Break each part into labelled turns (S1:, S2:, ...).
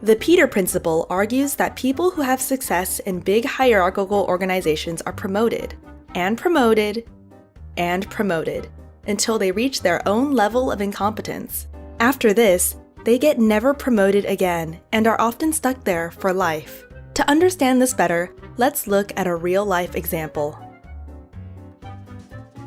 S1: The Peter Principle argues that people who have success in big hierarchical organizations are promoted, and promoted, and promoted, until they reach their own level of incompetence. After this, they get never promoted again and are often stuck there for life. To understand this better, let's look at a real-life example.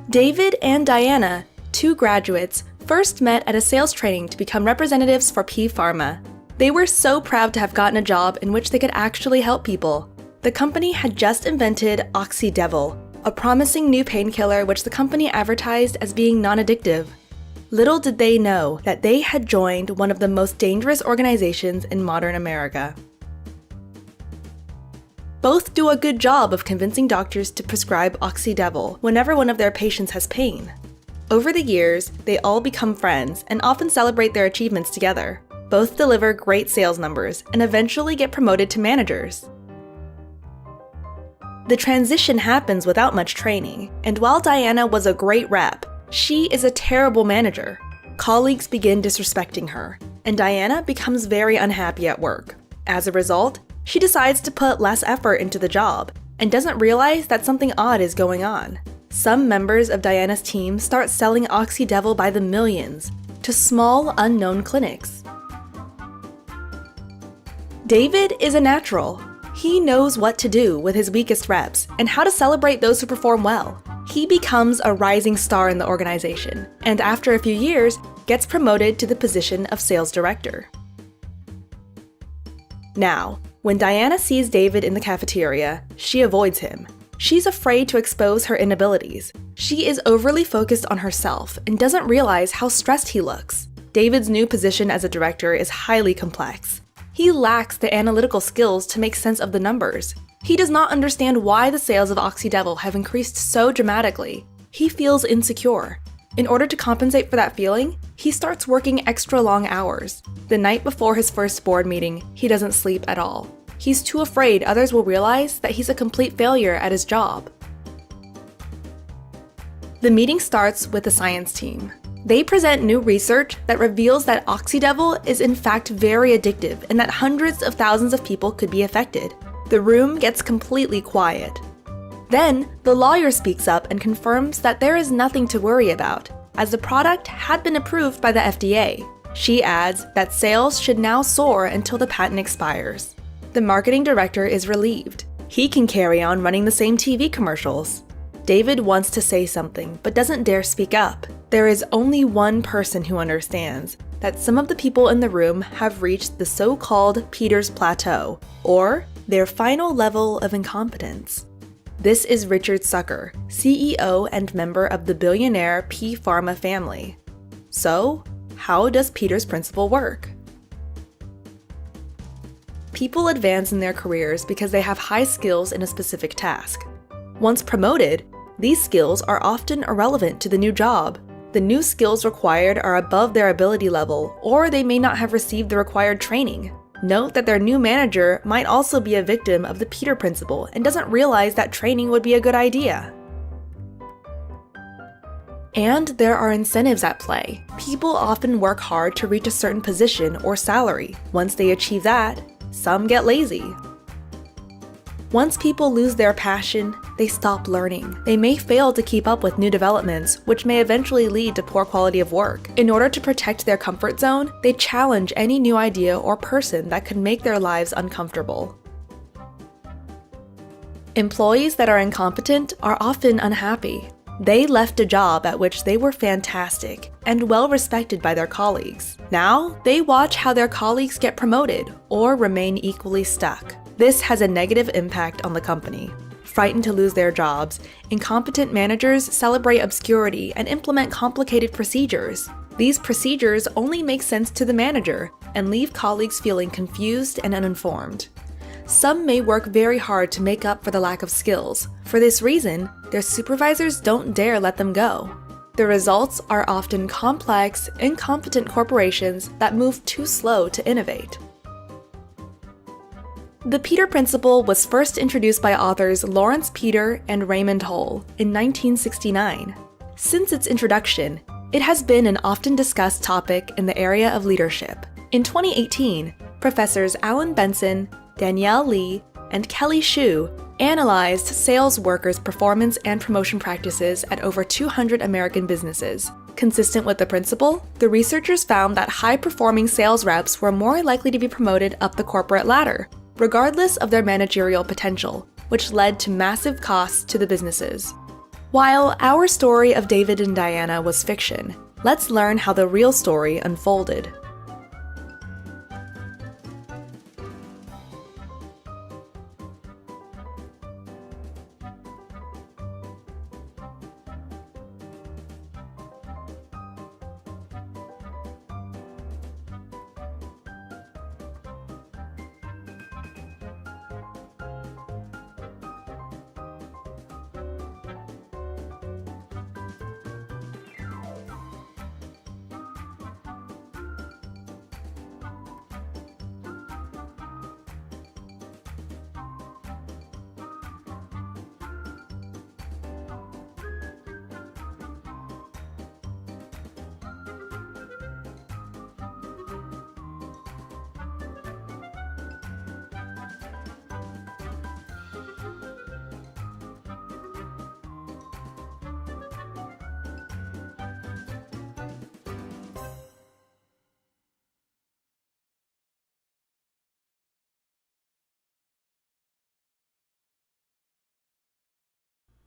S1: David and Diana, two graduates, first met at a sales training to become representatives for P Pharma. They were so proud to have gotten a job in which they could actually help people. The company had just invented Oxydevil, a promising new painkiller which the company advertised as being non-addictive. Little did they know that they had joined one of the most dangerous organizations in modern America. Both do a good job of convincing doctors to prescribe Oxydevil whenever one of their patients has pain. Over the years, they all become friends and often celebrate their achievements together. Both deliver great sales numbers and eventually get promoted to managers. The transition happens without much training, and while Diana was a great rep, she is a terrible manager. Colleagues begin disrespecting her, and Diana becomes very unhappy at work. As a result, she decides to put less effort into the job and doesn't realize that something odd is going on. Some members of Diana's team start selling Oxydevil by the millions to small, unknown clinics. David is a natural. He knows what to do with his weakest reps and how to celebrate those who perform well. He becomes a rising star in the organization, and after a few years, gets promoted to the position of sales director. Now, when Diana sees David in the cafeteria, she avoids him. She's afraid to expose her inabilities. She is overly focused on herself and doesn't realize how stressed he looks. David's new position as a director is highly complex. He lacks the analytical skills to make sense of the numbers. He does not understand why the sales of Oxydevil have increased so dramatically. He feels insecure. In order to compensate for that feeling, he starts working extra long hours. The night before his first board meeting, he doesn't sleep at all. He's too afraid others will realize that he's a complete failure at his job. The meeting starts with the science team. They present new research that reveals that Oxydevil is in fact very addictive and that hundreds of thousands of people could be affected. The room gets completely quiet. Then, the lawyer speaks up and confirms that there is nothing to worry about, as the product had been approved by the FDA. She adds that sales should now soar until the patent expires. The marketing director is relieved. He can carry on running the same TV commercials. David wants to say something, but doesn't dare speak up. There is only one person who understands that some of the people in the room have reached the so-called Peter's Plateau, or their final level of incompetence. This is Richard Zucker, CEO and member of the billionaire P Pharma family. So, how does Peter's Principle work? People advance in their careers because they have high skills in a specific task. Once promoted, these skills are often irrelevant to the new job. The new skills required are above their ability level, or they may not have received the required training. Note that their new manager might also be a victim of the Peter Principle and doesn't realize that training would be a good idea. And there are incentives at play. People often work hard to reach a certain position or salary. Once they achieve that, some get lazy. Once people lose their passion, they stop learning. They may fail to keep up with new developments, which may eventually lead to poor quality of work. In order to protect their comfort zone, they challenge any new idea or person that could make their lives uncomfortable. Employees that are incompetent are often unhappy. They left a job at which they were fantastic and well respected by their colleagues. Now, they watch how their colleagues get promoted or remain equally stuck. This has a negative impact on the company. Frightened to lose their jobs, incompetent managers celebrate obscurity and implement complicated procedures. These procedures only make sense to the manager and leave colleagues feeling confused and uninformed. Some may work very hard to make up for the lack of skills. For this reason, their supervisors don't dare let them go. The results are often complex, incompetent corporations that move too slow to innovate. The Peter Principle was first introduced by authors Lawrence Peter and Raymond Hull in 1969. Since its introduction, it has been an often discussed topic in the area of leadership. In 2018, Professors Alan Benson, Danielle Lee, and Kelly Shu analyzed sales workers' performance and promotion practices at over 200 American businesses. Consistent with the principle, the researchers found that high-performing sales reps were more likely to be promoted up the corporate ladder, regardless of their managerial potential, which led to massive costs to the businesses. While our story of David and Diana was fiction, let's learn how the real story unfolded.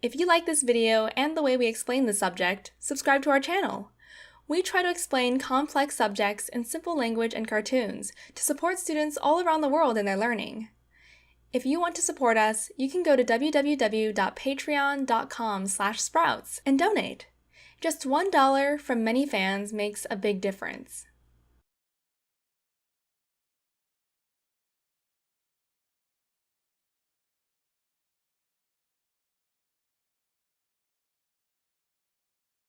S1: If you like this video and the way we explain the subject, subscribe to our channel. We try to explain complex subjects in simple language and cartoons to support students all around the world in their learning. If you want to support us, you can go to www.patreon.com/sprouts and donate. Just $1 from many fans makes a big difference.